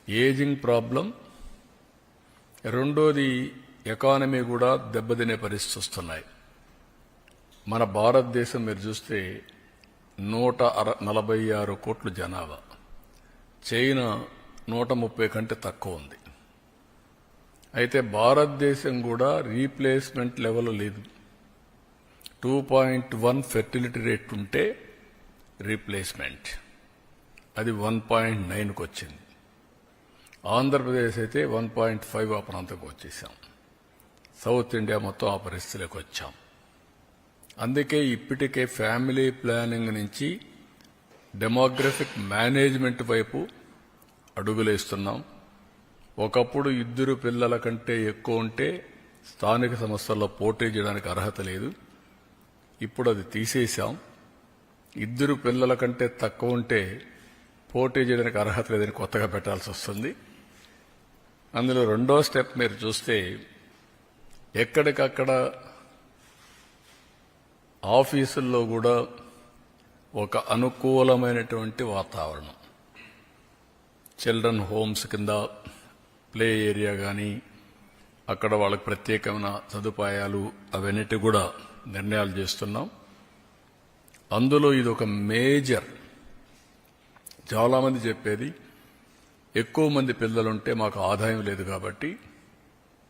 Ageing problem, రెండోది economy కూడా దెబ్బతినే పరిస్థితి వస్తున్నాయి. మన భారతదేశం మీరు చూస్తే 146 కోట్ల జనాభా, చైనా 130 కంటే తక్కువ ఉంది. అయితే భారతదేశం కూడా రీప్లేస్మెంట్ లెవెల్ లేదు. 2.1 ఫెర్టిలిటీ రేట్ ఉంటే రీప్లేస్మెంట్, అది 1.9కు వచ్చింది. ఆంధ్రప్రదేశ్ అయితే 1.5 ఆ ప్రాంతంకి వచ్చేసాం. సౌత్ ఇండియా మొత్తం ఆ పరిస్థితిలోకి వచ్చాం. అందుకే ఇప్పటికే ఫ్యామిలీ ప్లానింగ్ నుంచి డెమోగ్రఫిక్ మేనేజ్మెంట్ వైపు అడుగులేస్తున్నాం. ఒకప్పుడు 2 పిల్లల కంటే ఎక్కువ ఉంటే స్థానిక సంస్థల్లో పోటీ చేయడానికి అర్హత లేదు. ఇప్పుడు అది తీసేశాం. 2 పిల్లల కంటే తక్కువ ఉంటే పోటీ చేయడానికి అర్హత లేదని కొత్తగా పెట్టాల్సి వస్తుంది. అందులో రెండో స్టెప్ మీరు చూస్తే ఎక్కడికక్కడ ఆఫీసుల్లో కూడా ఒక అనుకూలమైనటువంటి వాతావరణం, చిల్డ్రన్ హోమ్స్ కింద ప్లే ఏరియా కానీ అక్కడ వాళ్ళకి ప్రత్యేకమైన సదుపాయాలు అవన్నిటి కూడా నిర్ణయాలు చేస్తున్నాం. అందులో ఇది ఒక మేజర్. చాలామంది చెప్పేది ఎక్కువ మంది పిల్లలుంటే మాకు ఆదాయం లేదు కాబట్టి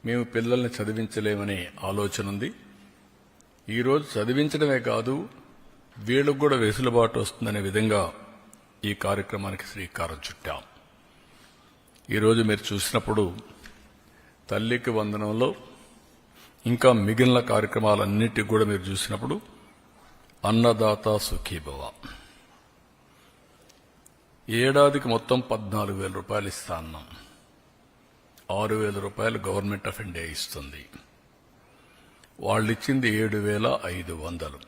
మేము పిల్లల్ని చదివించలేమనే ఆలోచన ఉంది. ఈరోజు చదివించడమే కాదు, వీళ్ళకు కూడా వెసులుబాటు వస్తుందనే విధంగా ఈ కార్యక్రమానికి శ్రీకారం చుట్టాం. ఈరోజు మీరు చూసినప్పుడు తల్లికి వందనంలో ఇంకా మిగిలిన కార్యక్రమాలన్నిటికీ కూడా మీరు చూసినప్పుడు అన్నదాత సుఖీభవ, ఏడాదికి మొత్తం 14,000 రూపాయలు ఇస్తా అన్నాం. 6,000 రూపాయలు గవర్నమెంట్ ఆఫ్ ఇండియా ఇస్తుంది. వాళ్ళు ఇచ్చింది 7,500.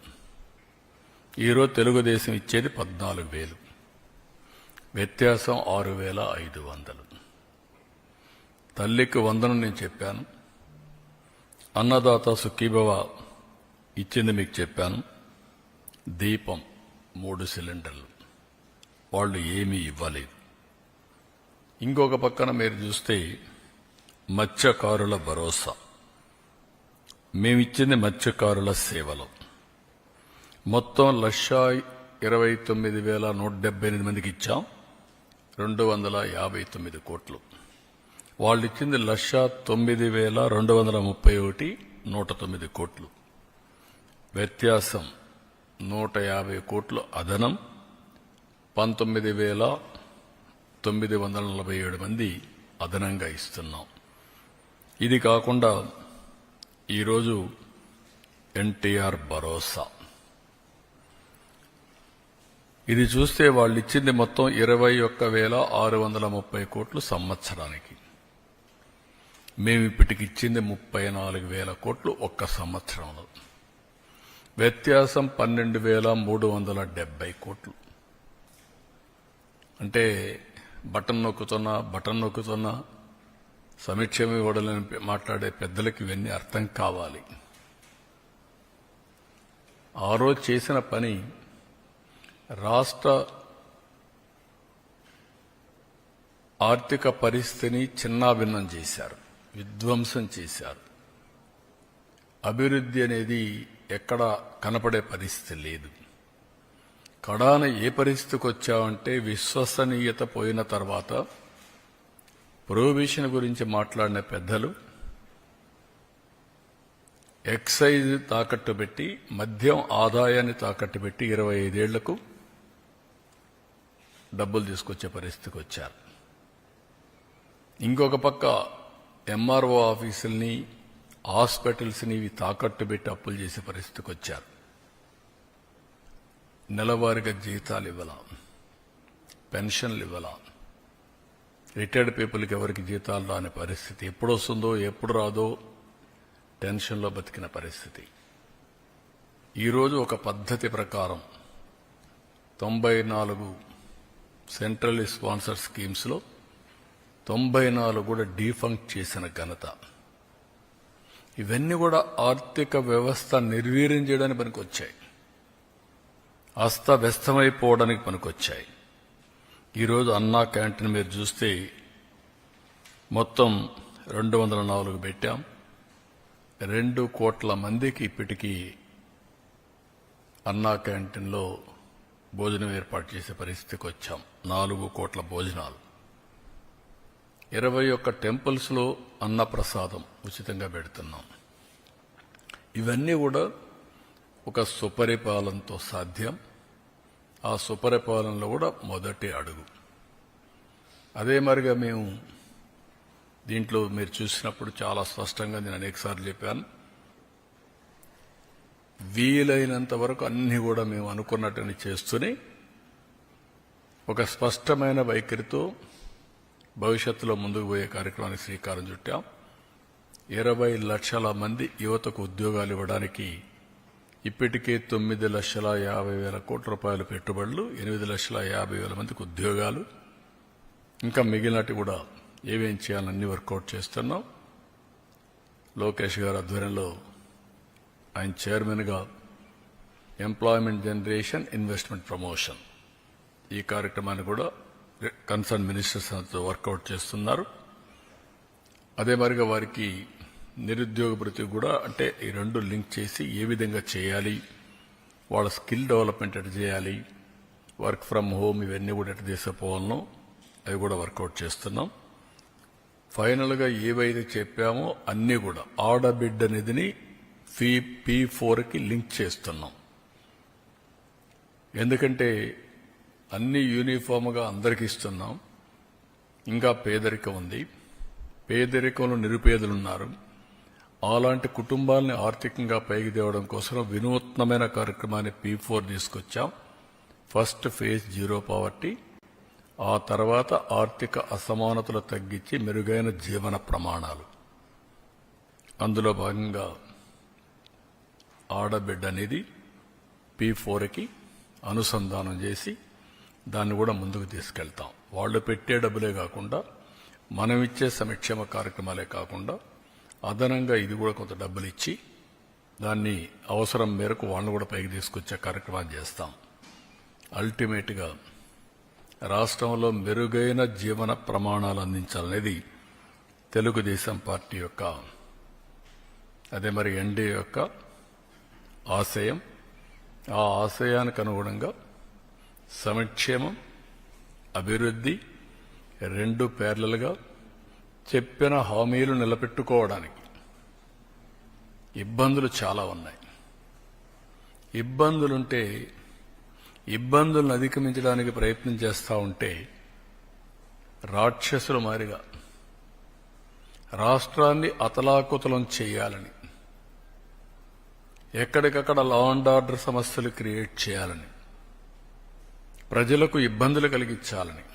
ఈరోజు తెలుగుదేశం ఇచ్చేది 14,000. వ్యత్యాసం 6,500. తల్లికి వందనం నేను చెప్పాను, అన్నదాత సుఖీభవ ఇచ్చింది మీకు చెప్పాను. దీపం 3 సిలిండర్లు వాళ్ళు ఏమీ ఇవ్వలేదు. ఇంకొక పక్కన మీరు చూస్తే మత్స్యకారుల భరోసా, మేమిచ్చింది మత్స్యకారుల సేవలు. మొత్తం 1,29,178 మందికి ఇచ్చాం, 259 కోట్లు. వాళ్ళు ఇచ్చింది 1,09,231, 109 కోట్లు. వ్యత్యాసం 150 కోట్లు అదనం. 19,947 మంది అదనంగా ఇస్తున్నాం. ఇది కాకుండా ఈరోజు ఎన్టీఆర్ భరోసా, ఇది చూస్తే వాళ్ళు ఇచ్చింది మొత్తం 21,630 కోట్లు సంవత్సరానికి. మేము ఇప్పటికి ఇచ్చింది 34,000 కోట్లు ఒక్క సంవత్సరంలో. వ్యత్యాసం 12,370 కోట్లు. అంటే బటన్ నొక్కుతున్నా సమీక్షమే ఇవ్వడని మాట్లాడే పెద్దలకి ఇవన్నీ అర్థం కావాలి. ఆ రోజు చేసిన పని రాష్ట్ర ఆర్థిక పరిస్థితిని చిన్నాభిన్నం చేశారు, విధ్వంసం చేశారు. అభివృద్ధి అనేది ఎక్కడ కనపడే పరిస్థితి లేదు. కడాన ఏ పరిస్థితికి వచ్చామంటే విశ్వసనీయత పోయిన తర్వాత ప్రొహిబిషన్ గురించి మాట్లాడిన పెద్దలు ఎక్సైజ్ తాకట్టు పెట్టి, మద్యం ఆదాయాన్ని తాకట్టు పెట్టి 25 ఏళ్లకు డబ్బులు తీసుకొచ్చే పరిస్థితికి వచ్చారు. ఇంకొక పక్క ఎంఆర్ఓ ఆఫీసుల్ని, హాస్పిటల్స్ని ఇవి తాకట్టు పెట్టి అప్పులు చేసే పరిస్థితికి వచ్చారు. నెలవారీగా జీతాలు ఇవ్వాల, పెన్షన్లు ఇవ్వాల, రిటైర్డ్ పీపుల్కి ఎవరికి జీతాలు రాని పరిస్థితి, ఎప్పుడు వస్తుందో ఎప్పుడు రాదో టెన్షన్లో బతికిన పరిస్థితి. ఈరోజు ఒక పద్ధతి ప్రకారం 94 సెంట్రల్ స్పాన్సర్ స్కీమ్స్లో 94 కూడా డీఫంక్ట్ చేసిన ఘనత. ఇవన్నీ కూడా ఆర్థిక వ్యవస్థ నిర్వీర్యం చేయడానికి పనికొచ్చాయి, అస్తవ్యస్తమైపోవడానికి పనికొచ్చాయి. ఈరోజు అన్నా క్యాంటీన్ మీరు చూస్తే మొత్తం 204 పెట్టాం. 2 కోట్ల మందికి ఇప్పటికీ అన్నా క్యాంటీన్లో భోజనం ఏర్పాటు చేసే పరిస్థితికి వచ్చాం. 4 కోట్ల భోజనాలు. 21 టెంపుల్స్లో అన్న ప్రసాదం ఉచితంగా పెడుతున్నాం. ఇవన్నీ కూడా ఒక సుపరిపాలనతో సాధ్యం. ఆ సుపరిపాలనలో కూడా మొదటి అడుగు. అదే మరిగా మేము దీంట్లో మీరు చూసినప్పుడు చాలా స్పష్టంగా నేను అనేకసార్లు చెప్పాను, వీలైనంత వరకు అన్ని కూడా మేము అనుకున్నట్టుని చేస్తూనే ఒక స్పష్టమైన వైఖరితో భవిష్యత్తులో ముందుకు పోయే కార్యక్రమానికి శ్రీకారం చుట్టాం. 20 లక్షల మంది యువతకు ఉద్యోగాలు ఇవ్వడానికి ఇప్పటికే 9,50,000 కోట్ల రూపాయల పెట్టుబడులు, 8,50,000 మందికి ఉద్యోగాలు, ఇంకా మిగిలినట్టు కూడా ఏమేం చేయాలన్నీ వర్కౌట్ చేస్తున్నాం. లోకేష్ గారి ఆధ్వర్యంలో ఆయన చైర్మన్గా ఎంప్లాయ్మెంట్ జనరేషన్ ఇన్వెస్ట్మెంట్ ప్రమోషన్ ఈ కార్యక్రమాన్ని కూడా కన్సర్న్ మినిస్టర్స్ వర్కౌట్ చేస్తున్నారు. అదే మరిగా వారికి నిరుద్యోగ భృతి కూడా, అంటే ఈ రెండు లింక్ చేసి ఏ విధంగా చేయాలి, వాళ్ళ స్కిల్ డెవలప్మెంట్ ఎట్లా చేయాలి, వర్క్ ఫ్రమ్ హోమ్ ఇవన్నీ కూడా ఎట్లా తీసుకుపోవాలనో అవి కూడా వర్కౌట్ చేస్తున్నాం. ఫైనల్గా ఏవైతే చెప్పామో అన్నీ కూడా ఆడబిడ్డ నిధిని P4కి లింక్ చేస్తున్నాం. ఎందుకంటే అన్ని యూనిఫామ్గా అందరికీ ఇస్తున్నాం. ఇంకా పేదరికం ఉంది. పేదరికంలో నిరుపేదలున్నారు. అలాంటి కుటుంబాలని ఆర్థికంగా పైకి తేవడం కోసం వినూత్నమైన కార్యక్రమాన్ని P4 తీసుకొచ్చాం. ఫస్ట్ ఫేజ్ 0 పావర్టీ, ఆ తర్వాత ఆర్థిక అసమానతలు తగ్గించి మెరుగైన జీవన ప్రమాణాలు. అందులో భాగంగా ఆడబిడ్డ అనేది P4కి అనుసంధానం చేసి దాన్ని కూడా ముందుకు తీసుకెళ్తాం. వాళ్ళు పెట్టే డబ్బులే కాకుండా మనం ఇచ్చే సంక్షేమ కార్యక్రమాలే కాకుండా అదనంగా ఇది కూడా కొంత డబ్బులు ఇచ్చి దాన్ని అవసరం మేరకు వాళ్ళని కూడా పైకి తీసుకొచ్చే కార్యక్రమాన్ని చేస్తాం. అల్టిమేట్గా రాష్ట్రంలో మెరుగైన జీవన ప్రమాణాలు అందించాలనేది తెలుగుదేశం పార్టీ యొక్క, అదే మరి ఎన్డీఏ యొక్క ఆశయం. ఆ ఆశయానికి అనుగుణంగా సంక్షేమం, అభివృద్ధి రెండు ప్యారలల్గా చెప్పిన హామీలు నిలబెట్టుకోవడానికి ఇబ్బందులు చాలా ఉన్నాయి. ఇబ్బందులుంటే ఇబ్బందులను అధిగమించడానికి ప్రయత్నం చేస్తూ ఉంటే రాక్షసుల మారిగా రాష్ట్రాన్ని అతలాకుతలం చేయాలని, ఎక్కడికక్కడ లా అండ్ ఆర్డర్ సమస్యలు క్రియేట్ చేయాలని, ప్రజలకు ఇబ్బందులు కలిగించాలని